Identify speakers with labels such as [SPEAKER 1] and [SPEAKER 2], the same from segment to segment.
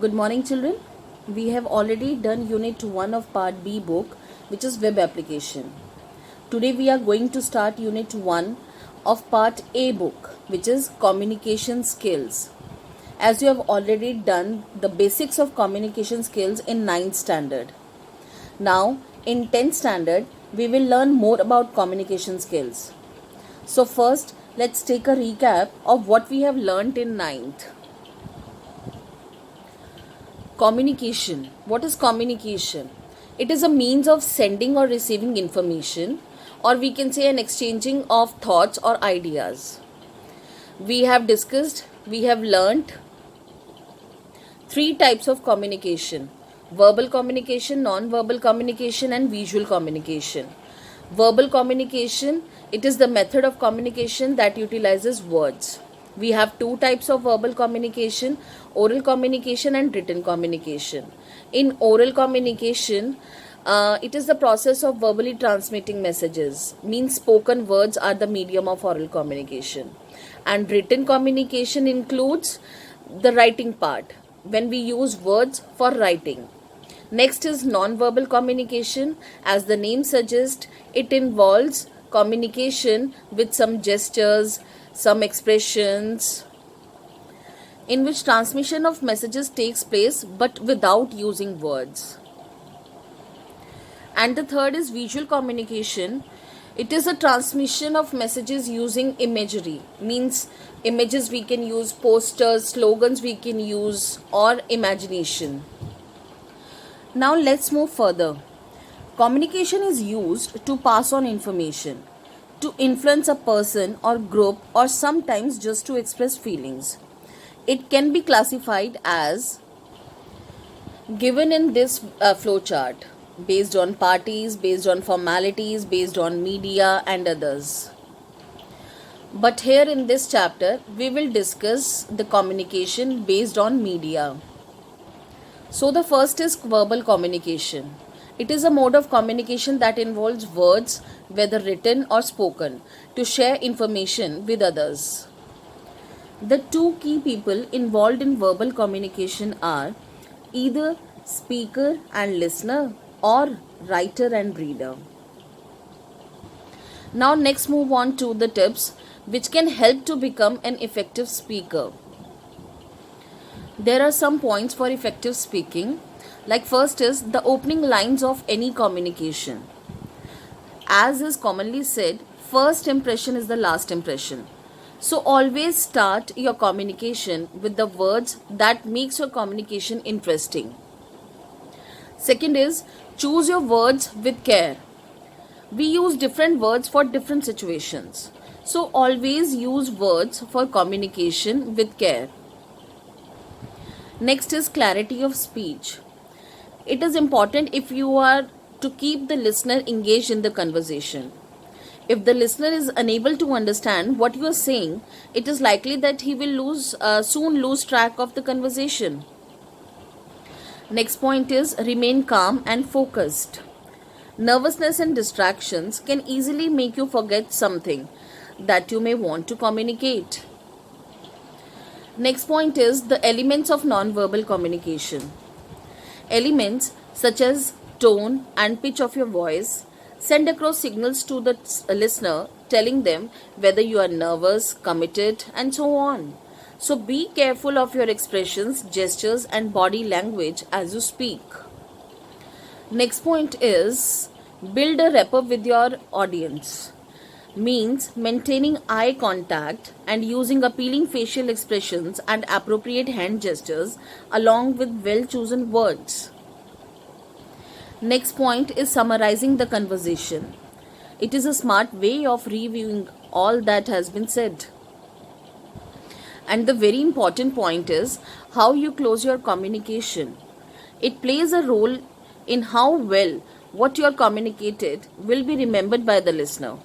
[SPEAKER 1] Good morning, children. We have already done Unit 1 of Part B book, which is Web Application. Today we are going to start Unit 1 of Part A book, which is Communication Skills. As you have already done the basics of communication skills in 9th standard. Now, in 10th standard, we will learn more about communication skills. So first, let's take a recap of what we have learnt in 9th. Communication. What is communication? It is a means of sending or receiving information, or we can say an exchanging of thoughts or ideas. We have discussed, we have learnt 3 types of communication: verbal communication, non-verbal communication, and visual communication. Verbal communication, it is the method of communication that utilizes words. We have 2 types of verbal communication: oral communication and written communication. In oral communication, it is the process of verbally transmitting messages. Means spoken words are the medium of oral communication. And written communication includes the writing part, when we use words for writing. Next is non-verbal communication. As the name suggests, it involves communication with some gestures, some expressions, in which transmission of messages takes place but without using words. And the third is visual communication. It is a transmission of messages using imagery. Means images we can use, posters, slogans we can use, or imagination. Now let's move further. Communication is used to pass on information, to influence a person or group, or sometimes just to express feelings. It can be classified as given in this flowchart, based on parties, based on formalities, based on media and others. But here in this chapter, we will discuss the communication based on media. So the first is verbal communication. It is a mode of communication that involves words, whether written or spoken, to share information with others. The 2 key people involved in verbal communication are either speaker and listener, or writer and reader. Now next move on to the tips which can help to become an effective speaker. There are some points for effective speaking. Like first is the opening lines of any communication. As is commonly said, first impression is the last impression. So always start your communication with the words that makes your communication interesting. Second is choose your words with care. We use different words for different situations. So always use words for communication with care. Next is clarity of speech. It is important if you are to keep the listener engaged in the conversation. If the listener is unable to understand what you are saying, it is likely that he will soon lose track of the conversation. Next point is remain calm and focused. Nervousness and distractions can easily make you forget something that you may want to communicate. Next point is the elements of non-verbal communication. Elements such as tone and pitch of your voice send across signals to the listener, telling them whether you are nervous, committed, and so on. So be careful of your expressions, gestures, and body language as you speak. Next point is build a rapport with your audience. Means maintaining eye contact and using appealing facial expressions and appropriate hand gestures along with well-chosen words. Next point is summarizing the conversation. It is a smart way of reviewing all that has been said. And the very important point is how you close your communication. It plays a role in how well what you are communicated will be remembered by the listener.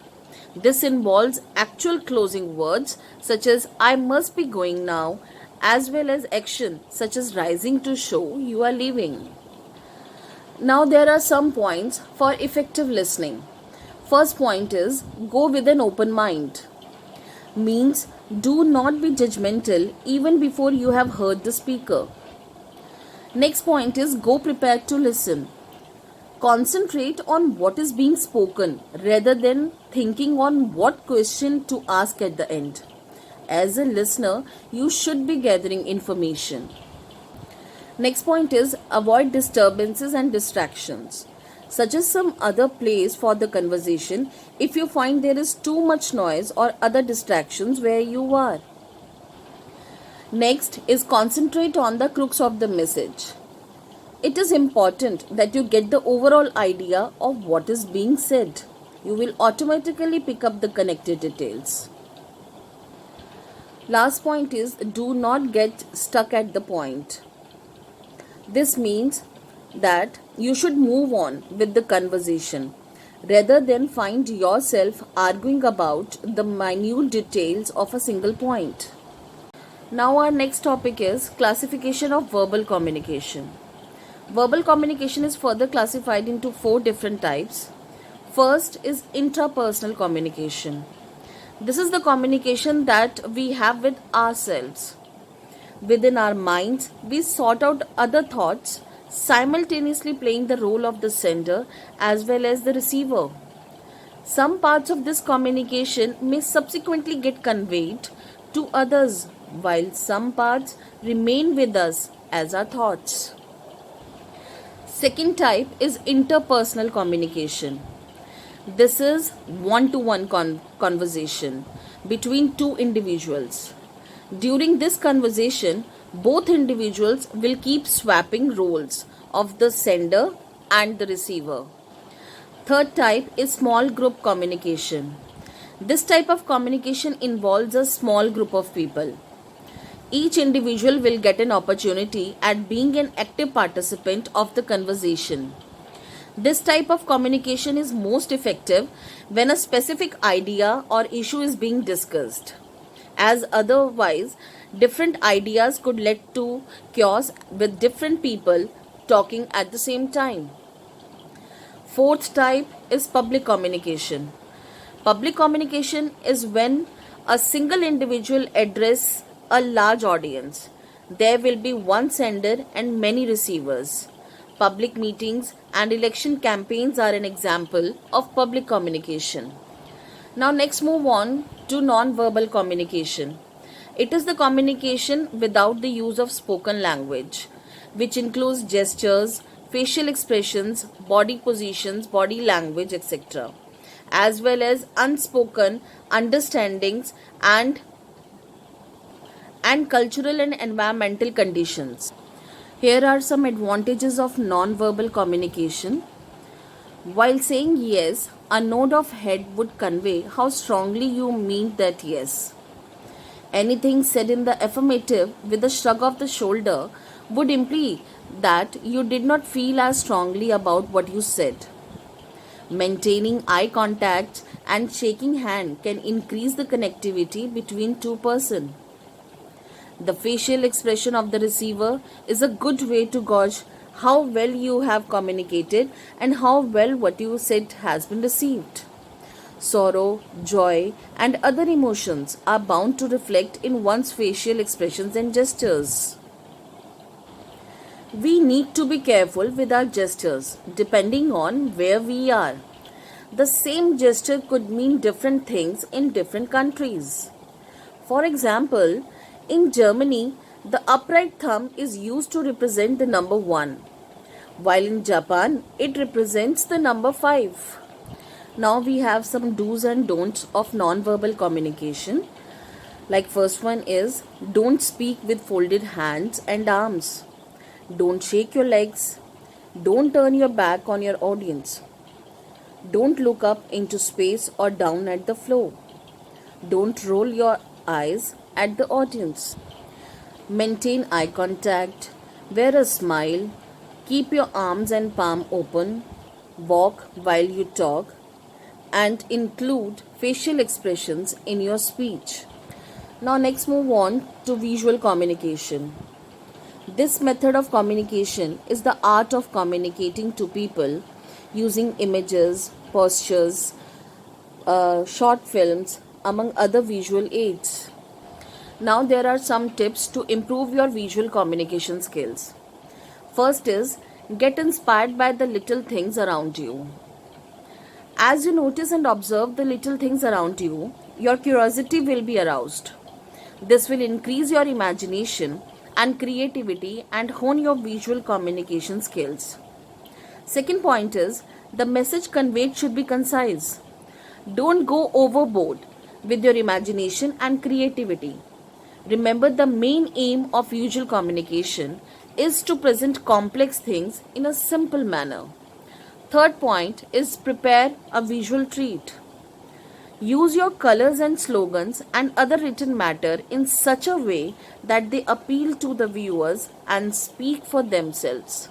[SPEAKER 1] This involves actual closing words such as I must be going now, as well as action such as rising to show you are leaving. Now there are some points for effective listening. First point is go with an open mind. Means do not be judgmental even before you have heard the speaker. Next point is go prepared to listen. Concentrate on what is being spoken rather than thinking on what question to ask at the end. As a listener, you should be gathering information. Next point is avoid disturbances and distractions. Suggest some other place for the conversation if you find there is too much noise or other distractions where you are. Next is concentrate on the crux of the message. It is important that you get the overall idea of what is being said. You will automatically pick up the connected details. Last point is do not get stuck at the point. This means that you should move on with the conversation rather than find yourself arguing about the minute details of a single point. Now our next topic is classification of verbal communication. Verbal communication is further classified into 4 different types. First is intrapersonal communication. This is the communication that we have with ourselves. Within our minds, we sort out other thoughts, simultaneously playing the role of the sender as well as the receiver. Some parts of this communication may subsequently get conveyed to others, while some parts remain with us as our thoughts. Second type is interpersonal communication. This is one-to-one conversation between two individuals. During this conversation, both individuals will keep swapping roles of the sender and the receiver. Third type is small group communication. This type of communication involves a small group of people. Each individual will get an opportunity at being an active participant of the conversation. This type of communication is most effective when a specific idea or issue is being discussed, as otherwise different ideas could lead to chaos with different people talking at the same time. Fourth type is public communication. Public communication is when a single individual addresses a large audience. There will be one sender and many receivers. Public meetings and election campaigns are an example of public communication. Now next move on to non-verbal communication. It is the communication without the use of spoken language, which includes gestures, facial expressions, body positions, body language, etc., as well as unspoken understandings and cultural and environmental conditions. Here are some advantages of non-verbal communication. While saying yes, a nod of head would convey how strongly you mean that yes. Anything said in the affirmative with a shrug of the shoulder would imply that you did not feel as strongly about what you said. Maintaining eye contact and shaking hand can increase the connectivity between two persons. The facial expression of the receiver is a good way to gauge how well you have communicated and how well what you said has been received. Sorrow, joy, and other emotions are bound to reflect in one's facial expressions and gestures. We need to be careful with our gestures depending on where we are. The same gesture could mean different things in different countries. For example, in Germany, the upright thumb is used to represent the number 1, while in Japan, it represents the number 5. Now we have some do's and don'ts of non-verbal communication. Like first one is, don't speak with folded hands and arms. Don't shake your legs. Don't turn your back on your audience. Don't look up into space or down at the floor. Don't roll your eyes at the audience. Maintain eye contact. Wear a smile. Keep your arms and palm open. Walk while you talk. And include facial expressions in your speech. Now next move on to visual communication. This method of communication is the art of communicating to people using images, postures, short films, among other visual aids. Now there are some tips to improve your visual communication skills. First is get inspired by the little things around you. As you notice and observe the little things around you, your curiosity will be aroused. This will increase your imagination and creativity and hone your visual communication skills. Second point is the message conveyed should be concise. Don't go overboard with your imagination and creativity. Remember, the main aim of visual communication is to present complex things in a simple manner. Third point is prepare a visual treat. Use your colors and slogans and other written matter in such a way that they appeal to the viewers and speak for themselves.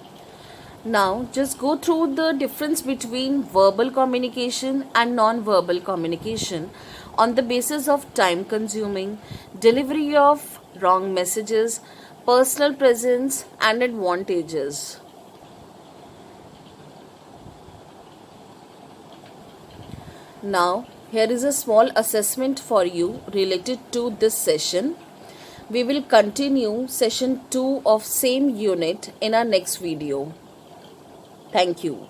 [SPEAKER 1] Now, just go through the difference between verbal communication and non-verbal communication on the basis of time consuming, delivery of wrong messages, personal presence, and advantages. Now, here is a small assessment for you related to this session. We will continue session 2 of same unit in our next video. Thank you.